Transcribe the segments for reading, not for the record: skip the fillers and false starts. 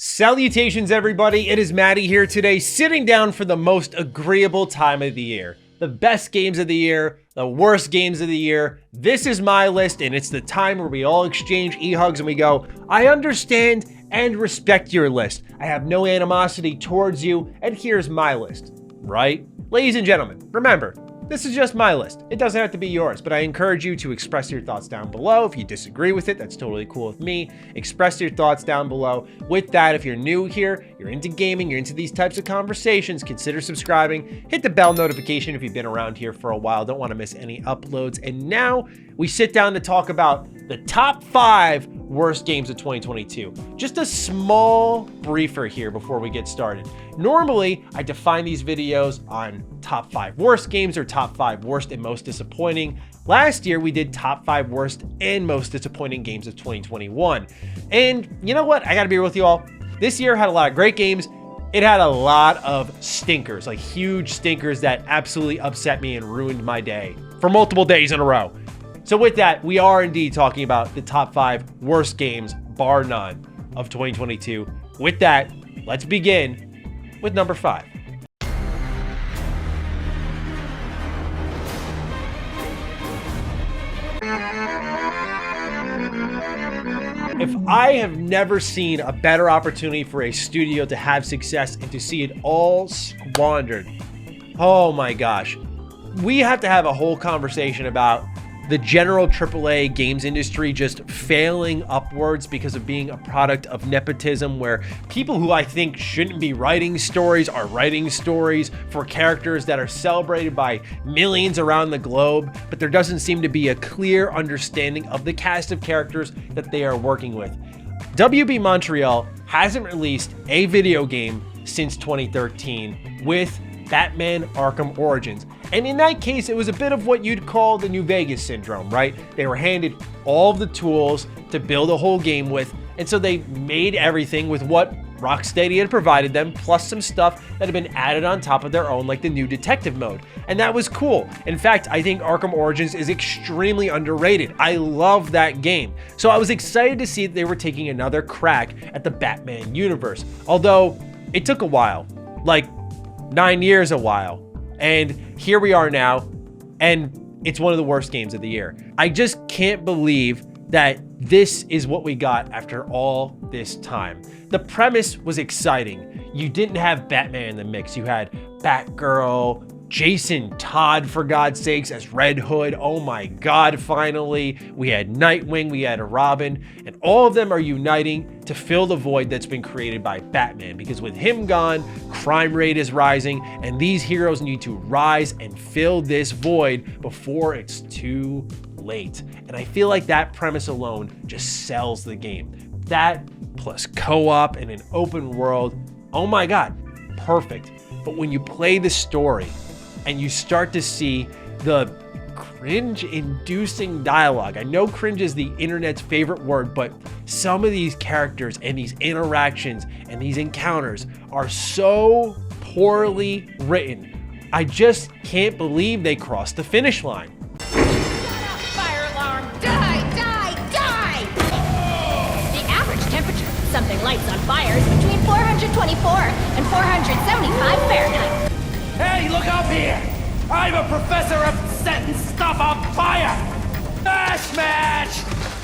Salutations everybody, it is Matty here today, sitting down for the most agreeable time of the year. The best games of the year, the worst games of the year. This is my list, and it's the time where we all exchange e-hugs and we go, I understand and respect your list. I have no animosity towards you, and here's my list, right? Ladies and gentlemen, remember, this is just my list. It doesn't have to be yours, but I encourage you to express your thoughts down below. If you disagree with it, that's totally cool with me. Express your thoughts down below. With that, if you're new here, you're into gaming, you're into these types of conversations, consider subscribing. Hit the bell notification if you've been around here for a while. Don't want to miss any uploads. And now we sit down to talk about the top 5 worst games of 2022. Just a small briefer here before we get started. Normally, I define these videos on top 5 worst games or top 5 worst and most disappointing. Last year, we did top 5 worst and most disappointing games of 2021. And you know what? I gotta be real with you all. This year had a lot of great games. It had a lot of stinkers, like huge stinkers that absolutely upset me and ruined my day for multiple days in a row. So with that, we are indeed talking about the top 5 worst games, bar none, of 2022. With that, let's begin with number 5. If I have never seen a better opportunity for a studio to have success and to see it all squandered, oh my gosh. We have to have a whole conversation about the general AAA games industry just failing upwards because of being a product of nepotism, where people who I think shouldn't be writing stories are writing stories for characters that are celebrated by millions around the globe, but there doesn't seem to be a clear understanding of the cast of characters that they are working with. WB Montreal hasn't released a video game since 2013 with Batman Arkham Origins. And in that case, it was a bit of what you'd call the New Vegas syndrome, right? They were handed all of the tools to build a whole game with, and so they made everything with what Rocksteady had provided them, plus some stuff that had been added on top of their own, like the new detective mode. And that was cool. In fact, I think Arkham Origins is extremely underrated. I love that game. So I was excited to see that they were taking another crack at the Batman universe. Although it took a while, like 9 years a while. And here we are now, and it's one of the worst games of the year. I just can't believe that this is what we got after all this time. The premise was exciting. You didn't have Batman in the mix. You had Batgirl, Jason Todd, for God's sakes, as Red Hood. Oh my God, finally. We had Nightwing, we had a Robin, and all of them are uniting to fill the void that's been created by Batman, because with him gone, crime rate is rising, and these heroes need to rise and fill this void before it's too late. And I feel like that premise alone just sells the game. That plus co-op and an open world, oh my God, perfect. But when you play the story, and you start to see the cringe-inducing dialogue. I know cringe is the internet's favorite word, but some of these characters and these interactions and these encounters are so poorly written. I just can't believe they crossed the finish line. Fire alarm! Die! Die! Die! The average temperature of something lights on fire is between 424 and 475 Fahrenheit. Hey, look up here! I'm a professor of setting stuff on fire! Smash match!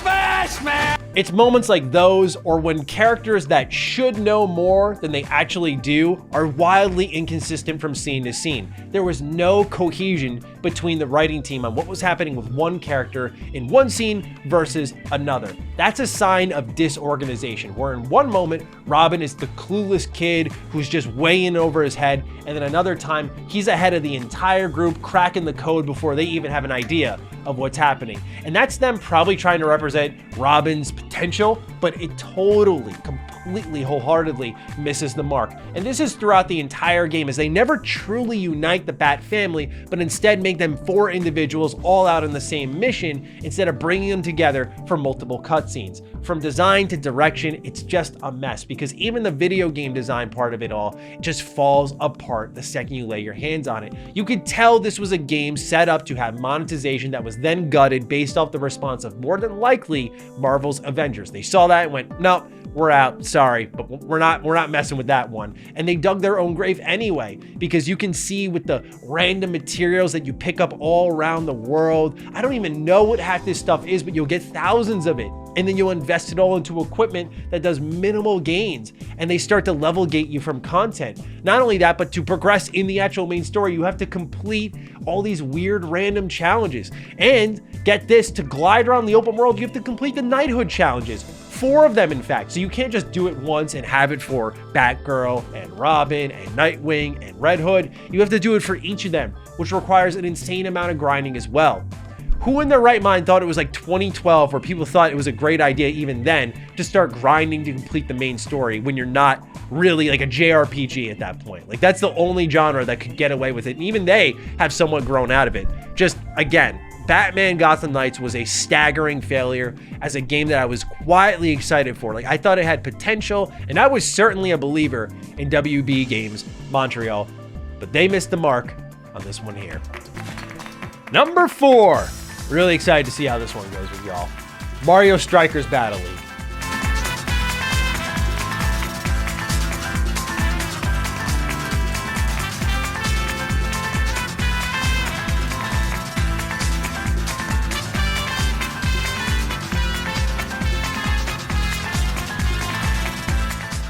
Smash match! It's moments like those, or when characters that should know more than they actually do are wildly inconsistent from scene to scene. There was no cohesion between the writing team on what was happening with one character in one scene versus another. That's a sign of disorganization, where in one moment, Robin is the clueless kid who's just way in over his head, and then another time, he's ahead of the entire group, cracking the code before they even have an idea of what's happening. And that's them probably trying to represent Robin's potential, but it totally, completely, wholeheartedly misses the mark. And this is throughout the entire game, as they never truly unite the Bat family, but instead make them 4 individuals all out on the same mission, instead of bringing them together for multiple cutscenes. From design to direction, it's just a mess, because even the video game design part of it all just falls apart the second you lay your hands on it. You could tell this was a game set up to have monetization that was then gutted based off the response of more than likely Marvel's Avengers. They saw that and went, no, we're out. Sorry, but we're not messing with that one. And they dug their own grave anyway, because you can see with the random materials that you pick up all around the world. I don't even know what half this stuff is, but you'll get thousands of it. And then you'll invest it all into equipment that does minimal gains, and they start to level gate you from content. Not only that, but to progress in the actual main story, you have to complete all these weird random challenges. And get this, to glide around the open world, you have to complete the knighthood challenges. 4 of them, in fact. So you can't just do it once and have it for Batgirl and Robin and Nightwing and Red Hood. You have to do it for each of them, which requires an insane amount of grinding as well. Who in their right mind thought it was like 2012 where people thought it was a great idea even then to start grinding to complete the main story when you're not really like a JRPG at that point? Like, that's the only genre that could get away with it. And even they have somewhat grown out of it. Just, again, Batman Gotham Knights was a staggering failure as a game that I was quietly excited for. Like, I thought it had potential, and I was certainly a believer in WB Games Montreal, but they missed the mark on this one here. Number 4. Really excited to see how this one goes with y'all. Mario Strikers Battle League.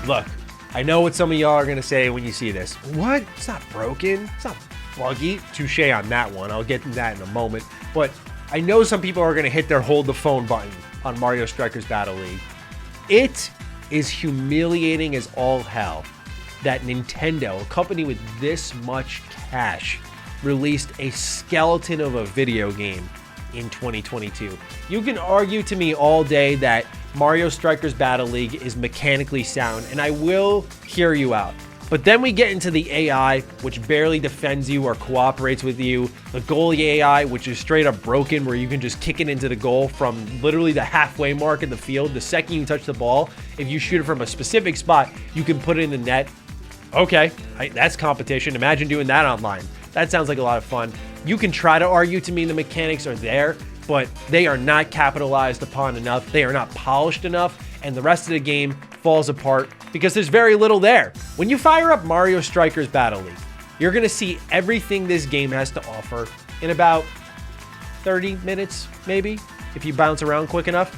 Look, I know what some of y'all are going to say when you see this. What? It's not broken. It's not buggy. Touche on that one. I'll get to that in a moment. But I know some people are going to hit their hold the phone button on Mario Strikers Battle League. It is humiliating as all hell that Nintendo, a company with this much cash, released a skeleton of a video game in 2022. You can argue to me all day that Mario Strikers Battle League is mechanically sound, and I will hear you out. But then we get into the AI, which barely defends you or cooperates with you. The goalie AI, which is straight up broken, where you can just kick it into the goal from literally the halfway mark in the field. The second you touch the ball, if you shoot it from a specific spot, you can put it in the net. Okay, that's competition. Imagine doing that online. That sounds like a lot of fun. You can try to argue to me the mechanics are there, but they are not capitalized upon enough. They are not polished enough, and the rest of the game falls apart because there's very little there. When you fire up Mario Strikers Battle League, you're gonna see everything this game has to offer in about 30 minutes, maybe, if you bounce around quick enough.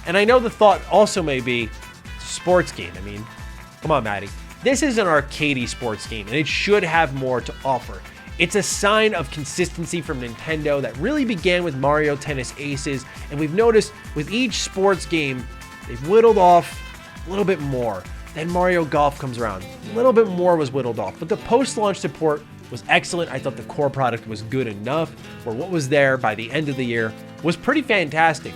And I know the thought also may be, it's a sports game. I mean, come on, Matty. This is an arcadey sports game, and it should have more to offer. It's a sign of consistency from Nintendo that really began with Mario Tennis Aces, and we've noticed with each sports game, they've whittled off a little bit more. Then Mario Golf comes around. A little bit more was whittled off, but the post-launch support was excellent. I thought the core product was good enough, where what was there by the end of the year was pretty fantastic.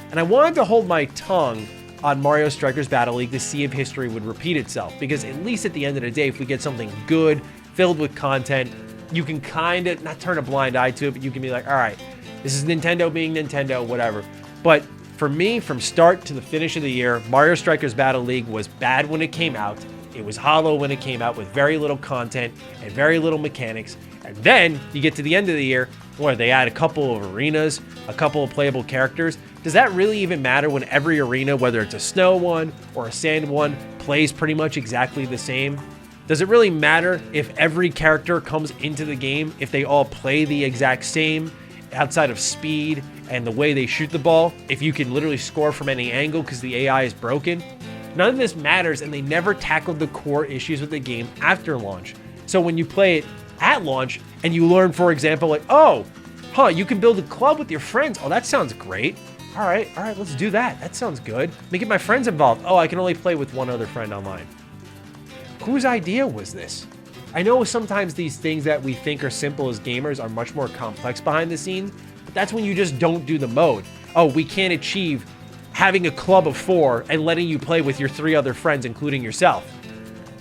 And I wanted to hold my tongue on Mario Strikers Battle League to see if history would repeat itself, because at least at the end of the day, if we get something good, filled with content, you can kind of not turn a blind eye to it, but you can be like, all right, this is Nintendo being Nintendo, whatever. But for me, from start to the finish of the year, Mario Strikers Battle League was bad when it came out. It was hollow when it came out with very little content and very little mechanics. And then you get to the end of the year where they add a couple of arenas, a couple of playable characters. Does that really even matter when every arena, whether it's a snow one or a sand one, plays pretty much exactly the same? Does it really matter if every character comes into the game, if they all play the exact same outside of speed and the way they shoot the ball, if you can literally score from any angle because the AI is broken? None of this matters, and they never tackled the core issues with the game after launch. So when you play it at launch and you learn, for example, like, you can build a club with your friends. Oh, that sounds great. All right, let's do that. That sounds good. Let me get my friends involved. Oh, I can only play with one other friend online. Whose idea was this? I know sometimes these things that we think are simple as gamers are much more complex behind the scenes, but that's when you just don't do the mode. Oh, we can't achieve having a club of 4 and letting you play with your 3 other friends, including yourself.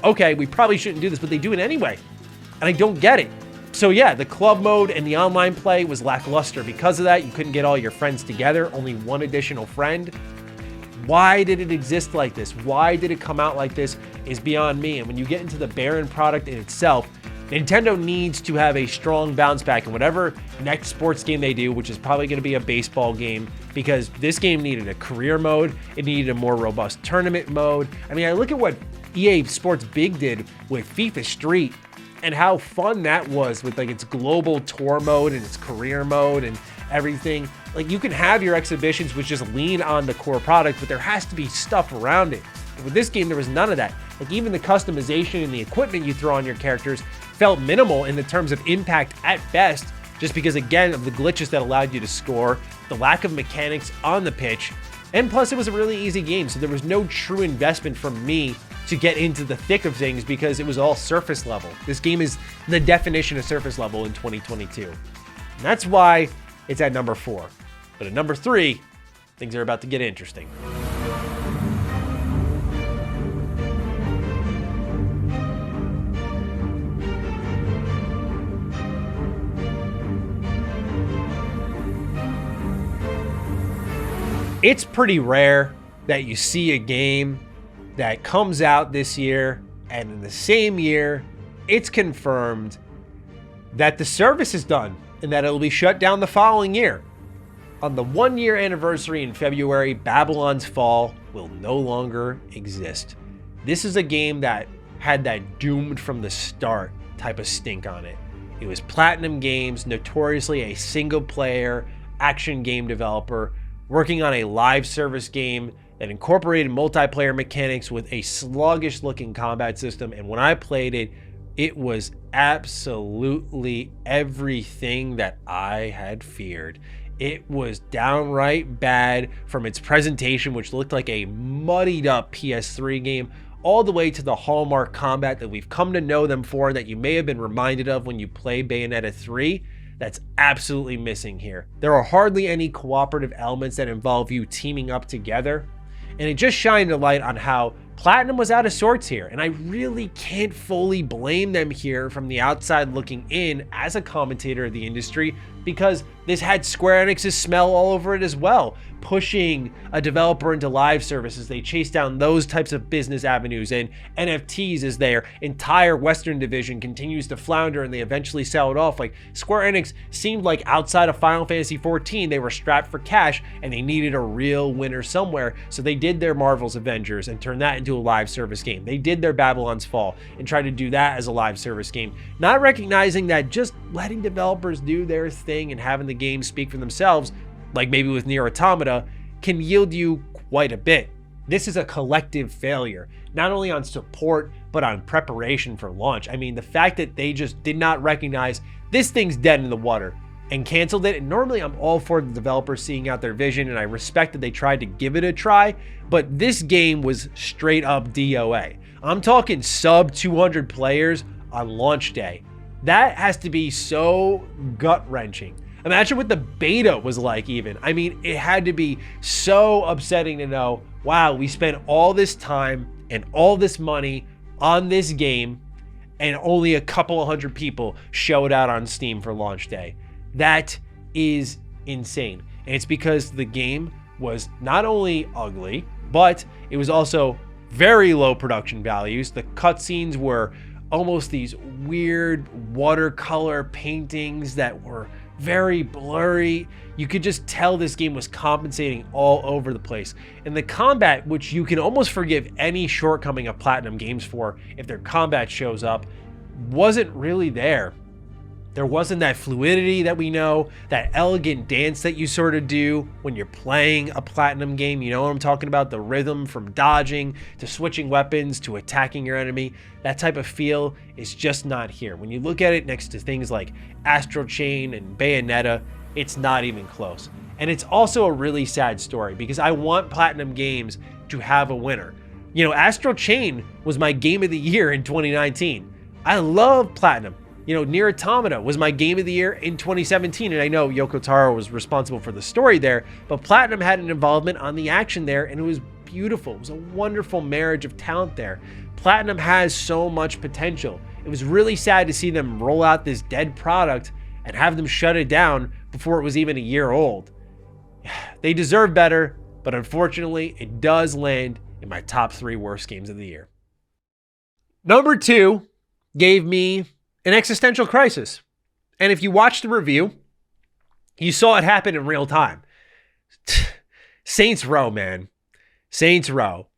Okay, we probably shouldn't do this, but they do it anyway. And I don't get it. So yeah, the club mode and the online play was lackluster. Because of that, you couldn't get all your friends together, only one additional friend. Why did it exist like this? Why did it come out like this is beyond me. And when you get into the barren product in itself, Nintendo needs to have a strong bounce back in whatever next sports game they do, which is probably going to be a baseball game because this game needed a career mode. It needed a more robust tournament mode. I mean, I look at what EA Sports Big did with FIFA Street and how fun that was with like its global tour mode and its career mode and everything. Like, you can have your exhibitions which just lean on the core product, but there has to be stuff around it. But with this game, there was none of that. Like, even the customization and the equipment you throw on your characters felt minimal in the terms of impact at best, just because, again, of the glitches that allowed you to score, the lack of mechanics on the pitch, and plus it was a really easy game, so there was no true investment from me to get into the thick of things because it was all surface level. This game is the definition of surface level in 2022. And that's why it's at number 4. But at number 3, things are about to get interesting. It's pretty rare that you see a game that comes out this year and in the same year it's confirmed that the service is done and that it'll be shut down the following year. On the 1-year anniversary in February, Babylon's Fall will no longer exist. This is a game that had that doomed from the start type of stink on it. It was Platinum Games, notoriously a single-player action game developer, working on a live service game that incorporated multiplayer mechanics with a sluggish looking combat system. And when I played it, it was absolutely everything that I had feared. It was downright bad, from its presentation, which looked like a muddied up PS3 game, all the way to the hallmark combat that we've come to know them for, that you may have been reminded of when you play Bayonetta 3. That's absolutely missing here. There are hardly any cooperative elements that involve you teaming up together, and it just shined a light on how Platinum was out of sorts here, and I really can't fully blame them here from the outside looking in as a commentator of the industry, because this had Square Enix's smell all over it as well, pushing a developer into live services. They chased down those types of business avenues, and NFTs as their entire Western division continues to flounder and they eventually sell it off. Like, Square Enix seemed like outside of Final Fantasy XIV, they were strapped for cash and they needed a real winner somewhere. So they did their Marvel's Avengers and turned that into a live service game. They did their Babylon's Fall and tried to do that as a live service game, not recognizing that just letting developers do their thing and having the game speak for themselves, like maybe with Nier Automata, can yield you quite a bit. This is a collective failure, not only on support, but on preparation for launch. I mean, the fact that they just did not recognize this thing's dead in the water and canceled it. And normally I'm all for the developers seeing out their vision, and I respect that they tried to give it a try, but this game was straight up DOA. I'm talking sub 200 players on launch day. That has to be so gut-wrenching. Imagine what the beta was like even. I mean, it had to be so upsetting to know, wow, we spent all this time and all this money on this game and only a couple of hundred people showed out on Steam for launch day. That is insane. And it's because the game was not only ugly, but it was also very low production values. The cutscenes were almost these weird watercolor paintings that were very blurry. You could just tell this game was compensating all over the place. And the combat, which you can almost forgive any shortcoming of Platinum Games for if their combat shows up, wasn't really there. There wasn't that fluidity that we know, that elegant dance that you sort of do when you're playing a Platinum game. You know what I'm talking about? The rhythm from dodging to switching weapons to attacking your enemy. That type of feel is just not here. When you look at it next to things like Astral Chain and Bayonetta, it's not even close. And it's also a really sad story because I want Platinum Games to have a winner. You know, Astral Chain was my game of the year in 2019. I love Platinum. You know, Nier Automata was my game of the year in 2017, and I know Yoko Taro was responsible for the story there, but Platinum had an involvement on the action there, and it was beautiful. It was a wonderful marriage of talent there. Platinum has so much potential. It was really sad to see them roll out this dead product and have them shut it down before it was even a year old. They deserve better, but unfortunately, it does land in my top 3 worst games of the year. Number 2 gave me an existential crisis. And if you watched the review, you saw it happen in real time. Saints Row, man. Saints Row.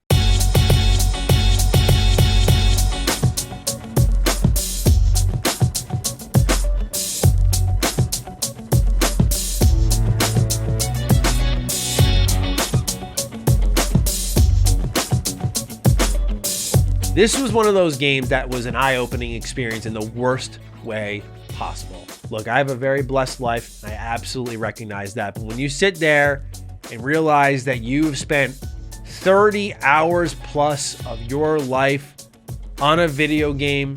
This was one of those games that was an eye-opening experience in the worst way possible. Look, I have a very blessed life. I absolutely recognize that. But when you sit there and realize that you've spent 30 hours plus of your life on a video game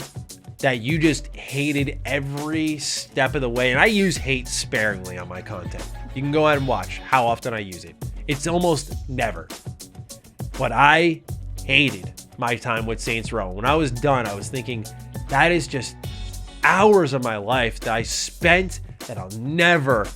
that you just hated every step of the way, and I use hate sparingly on my content. You can go ahead and watch how often I use it. It's almost never. But I hated my time with Saints Row. When I was done, I was thinking, that is just hours of my life that I spent that I'll never,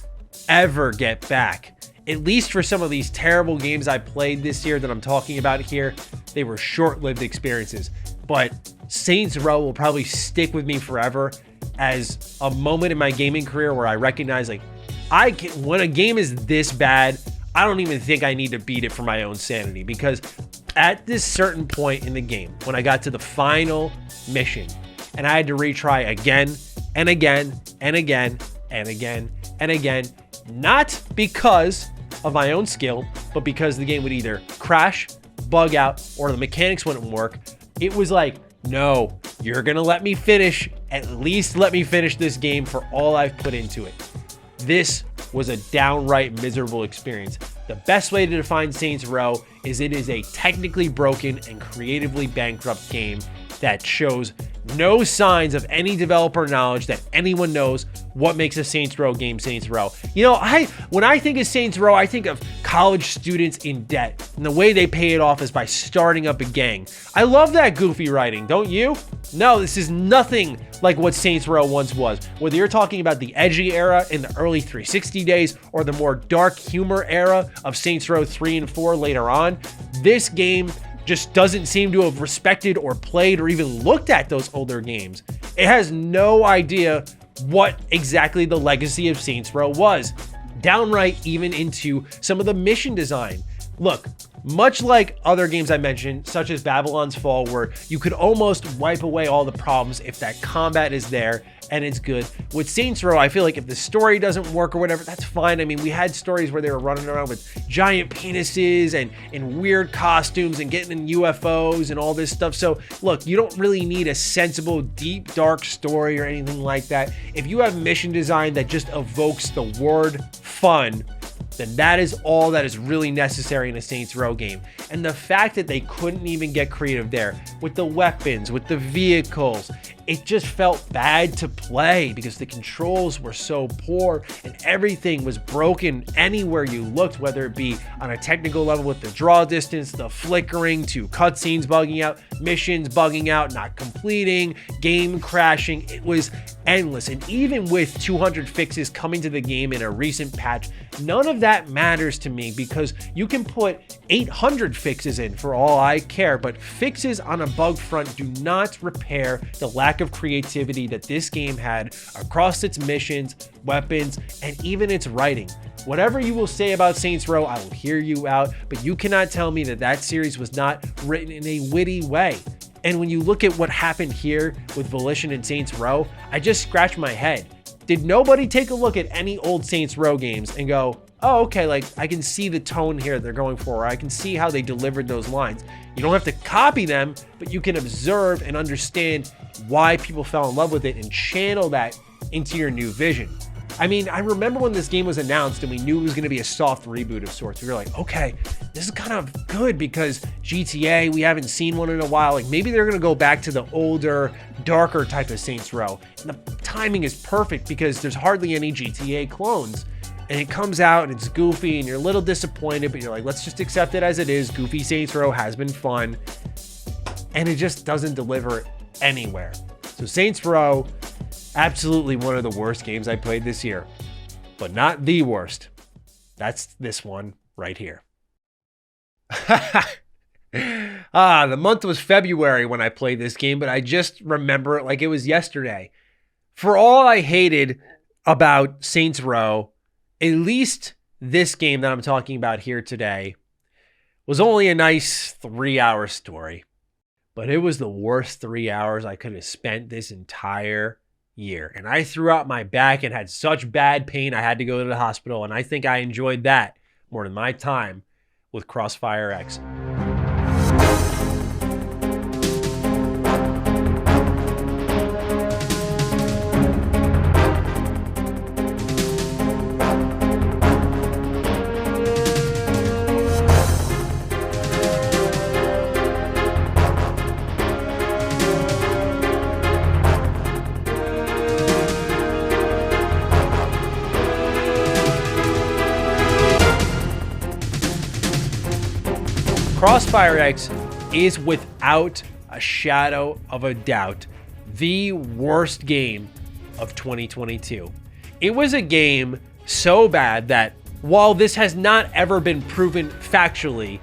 ever get back. At least for some of these terrible games I played this year that I'm talking about here, they were short-lived experiences. But Saints Row will probably stick with me forever as a moment in my gaming career where I recognize, like, when a game is this bad, I don't even think I need to beat it for my own sanity, because at this certain point in the game, when I got to the final mission and I had to retry again and again and again and again and again, not because of my own skill, but because the game would either crash, bug out, or the mechanics wouldn't work, it was like, no, you're gonna let me finish, at least let me finish this game for all I've put into it. This was a downright miserable experience. The best way to define Saints Row is it is a technically broken and creatively bankrupt game that shows no signs of any developer knowledge that anyone knows what makes a Saints Row game Saints Row. You know, when I think of Saints Row, I think of college students in debt, and the way they pay it off is by starting up a gang. I love that goofy writing, don't you? No, this is nothing like what Saints Row once was. Whether you're talking about the edgy era in the early 360 days or the more dark humor era of Saints Row 3 and 4 later on, this game just doesn't seem to have respected or played or even looked at those older games. It has no idea what exactly the legacy of Saints Row was, downright even into some of the mission design. Look, much like other games I mentioned, such as Babylon's Fall, where you could almost wipe away all the problems if that combat is there and it's good. With Saints Row, I feel like if the story doesn't work or whatever, that's fine. I mean, we had stories where they were running around with giant penises and weird costumes and getting in UFOs and all this stuff. So look, you don't really need a sensible, deep, dark story or anything like that. If you have mission design that just evokes the word fun, then that is all that is really necessary in a Saints Row game. And the fact that they couldn't even get creative there with the weapons, with the vehicles, it just felt bad to play because the controls were so poor and everything was broken anywhere you looked, whether it be on a technical level with the draw distance, the flickering, to cutscenes bugging out, missions bugging out, not completing, game crashing. It was endless. And even with 200 fixes coming to the game in a recent patch, none of that matters to me because you can put 800 fixes in for all I care, but fixes on a bug front do not repair the lack of creativity that this game had across its missions, weapons, and even its writing. Whatever you will say about Saints Row, I will hear you out, but you cannot tell me that that series was not written in a witty way. And when you look at what happened here with Volition and Saints Row, I just scratch my head. Did nobody take a look at any old Saints Row games and go, oh, okay, like I can see the tone here they're going for, or I can see how they delivered those lines. You don't have to copy them, but you can observe and understand why people fell in love with it and channel that into your new vision. I mean, I remember when this game was announced and we knew it was going to be a soft reboot of sorts. We were like, okay, this is kind of good because GTA, we haven't seen one in a while. Like maybe they're going to go back to the older, darker type of Saints Row. And the timing is perfect because there's hardly any GTA clones. And it comes out and it's goofy and you're a little disappointed, but you're like, let's just accept it as it is. Goofy Saints Row has been fun. And it just doesn't deliver anywhere. So Saints Row, absolutely one of the worst games I played this year, but not the worst. That's this one right here. The month was February when I played this game, but I just remember it like it was yesterday. For all I hated about Saints Row, at least this game that I'm talking about here today was only a nice 3-hour story, but it was the worst 3 hours I could have spent this entire year. And I threw out my back and had such bad pain I had to go to the hospital, and I think I enjoyed that more than my time with Crossfire X. Crossfire X is without a shadow of a doubt the worst game of 2022. It was a game so bad that while this has not ever been proven factually,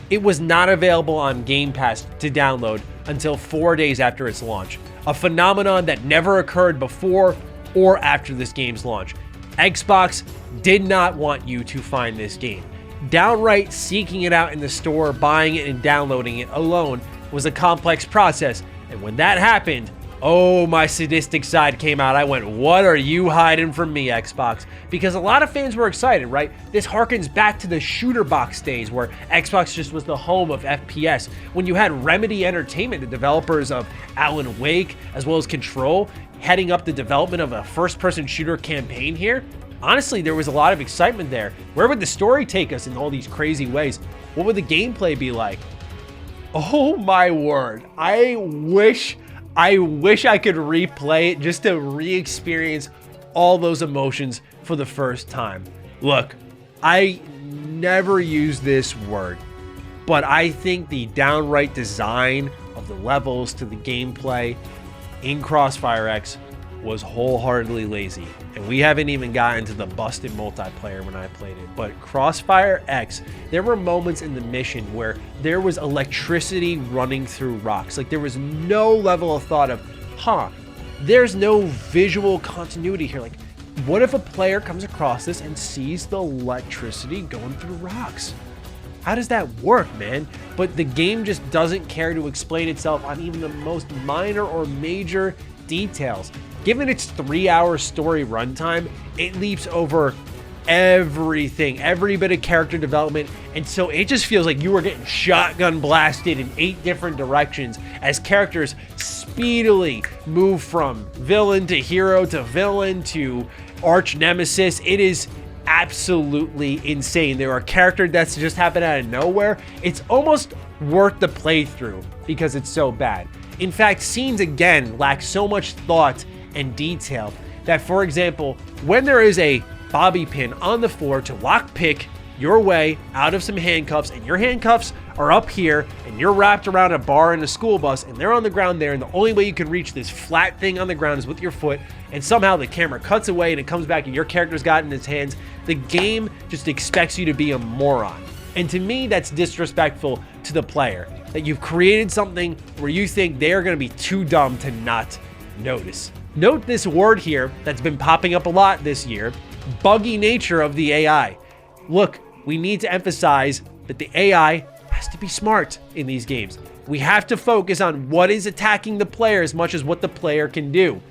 it was not available on Game Pass to download until 4 days after its launch, a phenomenon that never occurred before or after this game's launch. Xbox did not want you to find this game. Downright seeking it out in the store, buying it and downloading it alone was a complex process. And when that happened, oh, my sadistic side came out. I went, what are you hiding from me, Xbox? Because a lot of fans were excited, right? This harkens back to the shooter box days where Xbox just was the home of FPS. When you had Remedy Entertainment, the developers of Alan Wake, as well as Control, heading up the development of a first-person shooter campaign here. Honestly, there was a lot of excitement there. Where would the story take us in all these crazy ways? What would the gameplay be like? Oh my word. I wish I could replay it just to re-experience all those emotions for the first time. Look, I never use this word, but I think the downright design of the levels to the gameplay in Crossfire X was wholeheartedly lazy. And we haven't even gotten to the busted multiplayer when I played it. But Crossfire X, there were moments in the mission where there was electricity running through rocks. Like there was no level of thought of, there's no visual continuity here. Like, what if a player comes across this and sees the electricity going through rocks? How does that work, man? But the game just doesn't care to explain itself on even the most minor or major details. Given its 3-hour story runtime, it leaps over everything, every bit of character development, and so it just feels like you were getting shotgun blasted in 8 different directions as characters speedily move from villain to hero to villain to arch nemesis. It is absolutely insane. There are character deaths that just happen out of nowhere. It's almost worth the playthrough because it's so bad. In fact, scenes again lack so much thought and detail that, for example, when there is a bobby pin on the floor to lockpick your way out of some handcuffs, and your handcuffs are up here and you're wrapped around a bar in a school bus and they're on the ground there, and the only way you can reach this flat thing on the ground is with your foot, and somehow the camera cuts away and it comes back and your character's got it in its hands, the game just expects you to be a moron. And to me, that's disrespectful to the player, that you've created something where you think they are going to be too dumb to not notice. Note this word here that's been popping up a lot this year, buggy nature of the AI. Look, we need to emphasize that the AI has to be smart in these games. We have to focus on what is attacking the player as much as what the player can do.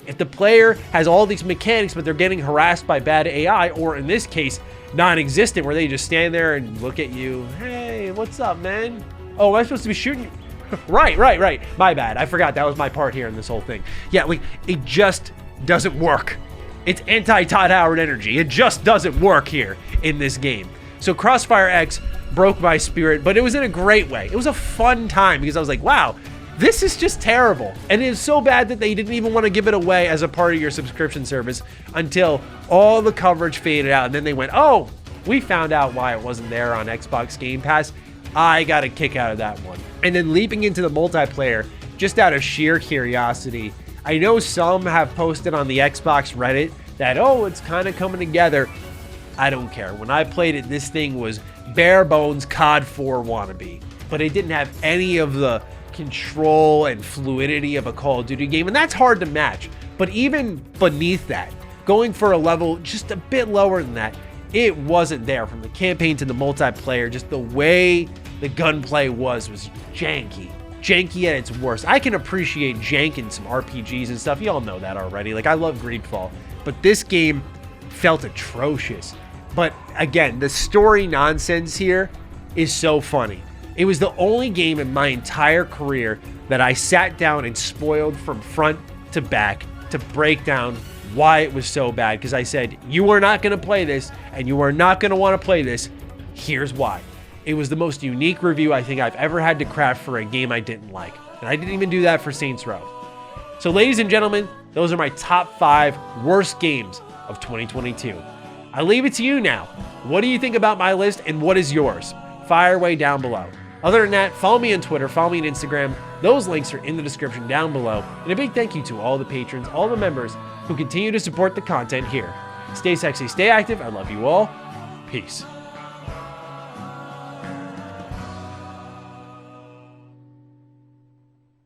If the player has all these mechanics, but they're getting harassed by bad AI, or in this case, non-existent, where they just stand there and look at you, hey, what's up, man? Oh, am I supposed to be shooting you? Right. My bad. I forgot that was my part here in this whole thing. Yeah, like, it just doesn't work. It's anti-Todd Howard energy. It just doesn't work here in this game. So Crossfire X broke my spirit, but it was in a great way. It was a fun time because I was like, wow, this is just terrible. And it is so bad that they didn't even want to give it away as a part of your subscription service until all the coverage faded out. And then they went, oh, we found out why it wasn't there on Xbox Game Pass. I got a kick out of that one. And then leaping into the multiplayer, just out of sheer curiosity, I know some have posted on the Xbox Reddit that, oh, it's kind of coming together. I don't care. When I played it, this thing was bare bones COD 4 wannabe. But it didn't have any of the control and fluidity of a Call of Duty game, and that's hard to match. But even beneath that, going for a level just a bit lower than that, it wasn't there. From the campaign to the multiplayer, just the way the gunplay was janky. Janky at its worst. I can appreciate jank in some RPGs and stuff. You all know that already. Like, I love Greedfall. But this game felt atrocious. But again, the story nonsense here is so funny. It was the only game in my entire career that I sat down and spoiled from front to back to break down why it was so bad. Because I said, you are not going to play this, and you are not going to want to play this. Here's why. It was the most unique review I think I've ever had to craft for a game I didn't like. And I didn't even do that for Saints Row. So ladies and gentlemen, those are my top 5 worst games of 2022. I leave it to you now. What do you think about my list, and what is yours? Fire away down below. Other than that, follow me on Twitter, follow me on Instagram. Those links are in the description down below. And a big thank you to all the patrons, all the members who continue to support the content here. Stay sexy, stay active. I love you all. Peace.